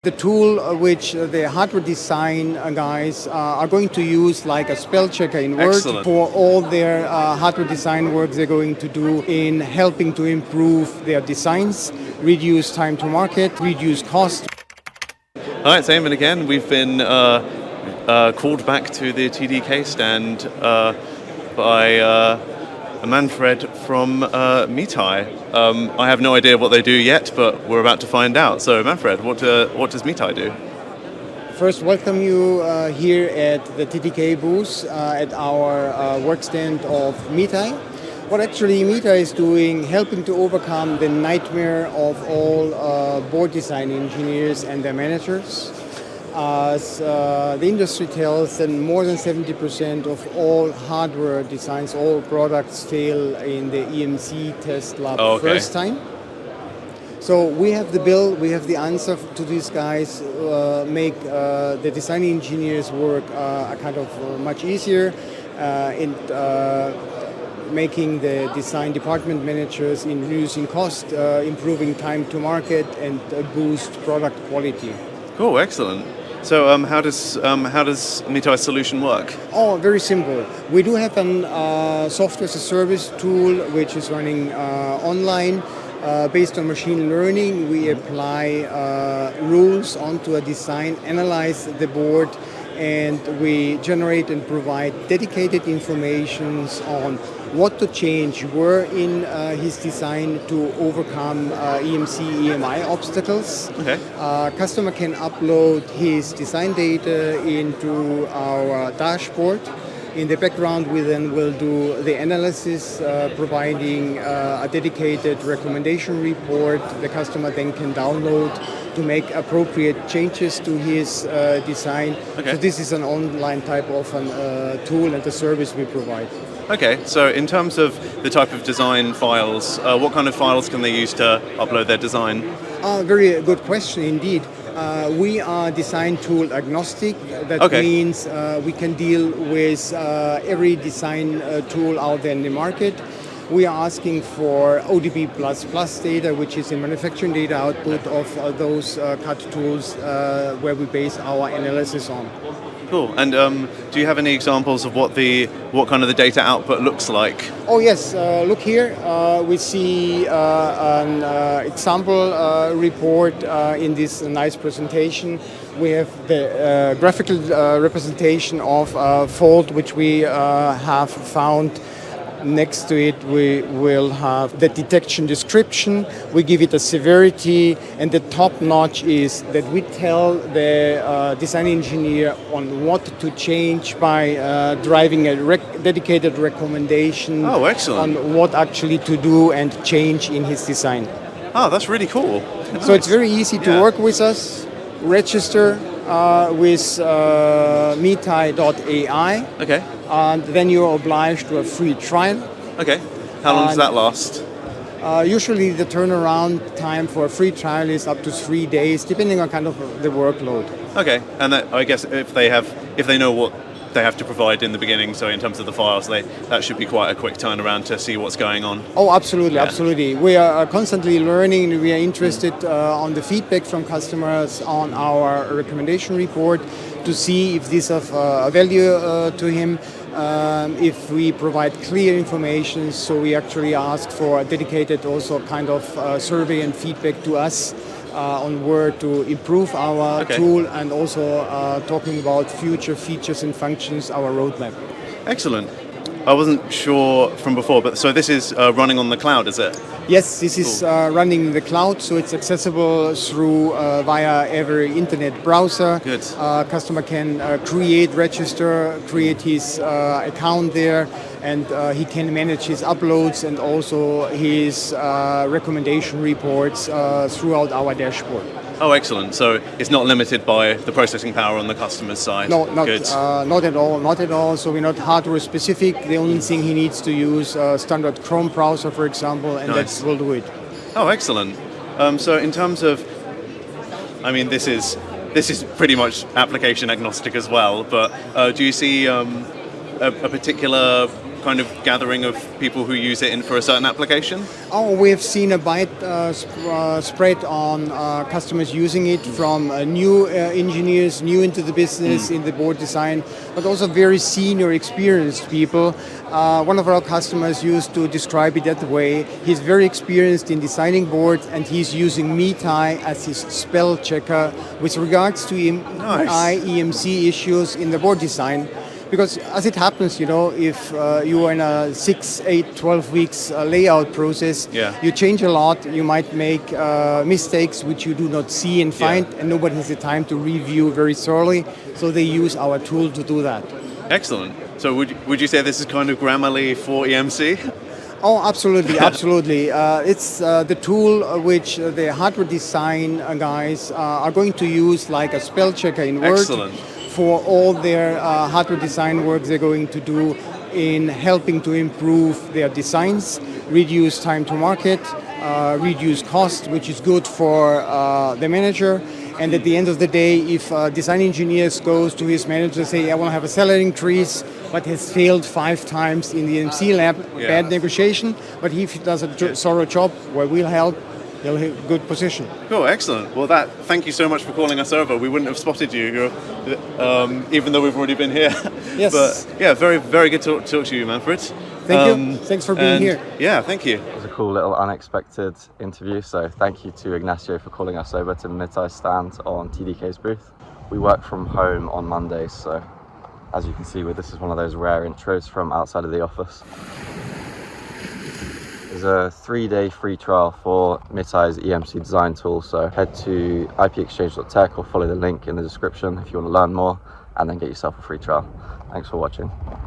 The tool which the hardware design guys are going to use like a spell checker in Word Excellent. for all their hardware design work they're going to do in helping to improve their designs, reduce time to market, reduce cost. Hi, it's Eamon again. We've been called back to the TDK stand by Manfred from Mitai. I have no idea what they do yet, but we're about to find out. So, Manfred, what does Mitai do? First, welcome you here at the TDK booth at our work stand of Mitai. What actually Mitai is doing, helping to overcome the nightmare of all board design engineers and their managers. As the industry tells that more than 70% of all hardware designs, all products fail in the EMC test lab first time. So we have the bill, we have the answer to these guys, make the design engineers' work kind of much easier, in making the design department managers in reducing cost, improving time to market, and boost product quality. Cool, excellent. So how does Mitai's solution work? Oh, very simple. We do have a software as a service tool which is running online. Based on machine learning, we apply rules onto a design, analyze the board, and we generate and provide dedicated information on what to change where in his design to overcome EMC, EMI obstacles. Okay. Customer can upload his design data into our dashboard. In the background, we then will do the analysis, providing a dedicated recommendation report. The customer then can download to make appropriate changes to his design. Okay. So this is an online type of tool and a service we provide. Okay, so in terms of the type of design files, what kind of files can they use to upload their design? Very good question indeed. We are design tool agnostic. That means we can deal with every design tool out there in the market. We are asking for ODB++ data, which is the manufacturing data output of those CAD tools where we base our analysis on. Cool. And do you have any examples of what kind of the data output looks like? Oh yes, look here. We see an example report in this nice presentation. We have the graphical representation of a fault which we have found. Next to it, we will have the detection description. We give it a severity, and the top notch is that we tell the design engineer on what to change by driving a dedicated recommendation. Oh, excellent. On what actually to do and change in his design. Oh, that's really cool. Nice. So it's very easy to work with us. Register with Mitai.ai. Okay. And then you're obliged to a free trial. Okay. How long does that last? Usually the turnaround time for a free trial is up to 3 days, depending on kind of the workload. Okay. And that, I guess if they know what they have to provide in the beginning, so in terms of the files, that should be quite a quick turnaround to see what's going on. Oh, absolutely, absolutely. We are constantly learning. We are interested on the feedback from customers on our recommendation report to see if this is of value to him. If we provide clear information, so we actually ask for a dedicated also kind of survey and feedback to us on where to improve our tool, and also talking about future features and functions, our roadmap. Excellent. I wasn't sure from before, but so this is running on the cloud, is it? Yes, this is running in the cloud, so it's accessible through via every internet browser. Good. Customer can create his account there, and he can manage his uploads and also his recommendation reports throughout our dashboard. Oh, excellent. So it's not limited by the processing power on the customer's side? No, not at all. So we're not hardware specific. The only thing he needs to use standard Chrome browser, for example, and that will do it. Oh, excellent. So in terms of, I mean, this is pretty much application agnostic as well, but do you see a particular kind of gathering of people who use it in for a certain application? Oh, we have seen a wide spread on customers using it, from new engineers, new into the business in the board design, but also very senior, experienced people. One of our customers used to describe it that way. He's very experienced in designing boards, and he's using Mitai as his spell checker with regards to EMC issues in the board design. Because as it happens, if you are in a 6, 8, 12 weeks layout process, you change a lot, you might make mistakes which you do not see and find, and nobody has the time to review very thoroughly, so they use our tool to do that. Excellent. So would you say this is kind of Grammarly for EMC? Oh, absolutely, absolutely. It's the tool which the hardware design guys are going to use like a spell checker in Word. Excellent. For all their hardware design work they're going to do in helping to improve their designs, reduce time to market, reduce cost, which is good for the manager. And at the end of the day, if design engineers goes to his manager and say, I want to have a salary increase, but has failed 5 times in the EMC lab, bad negotiation, but if he does a thorough job, well, we'll help. He'll have a good position. Cool, excellent. Well, thank you so much for calling us over. We wouldn't have spotted you, even though we've already been here. Yes. But yeah, very, very good to talk to you, Manfred. Thank you. Thanks for being here. Yeah, thank you. It was a cool little unexpected interview, so thank you to Ignacio for calling us over to Mitai's stand on TDK's booth. We work from home on Mondays, so as you can see, this is one of those rare intros from outside of the office. There's a 3-day free trial for Mitai's EMC design tool, so head to ipXchange.tech or follow the link in the description if you want to learn more, and then get yourself a free trial. Thanks for watching.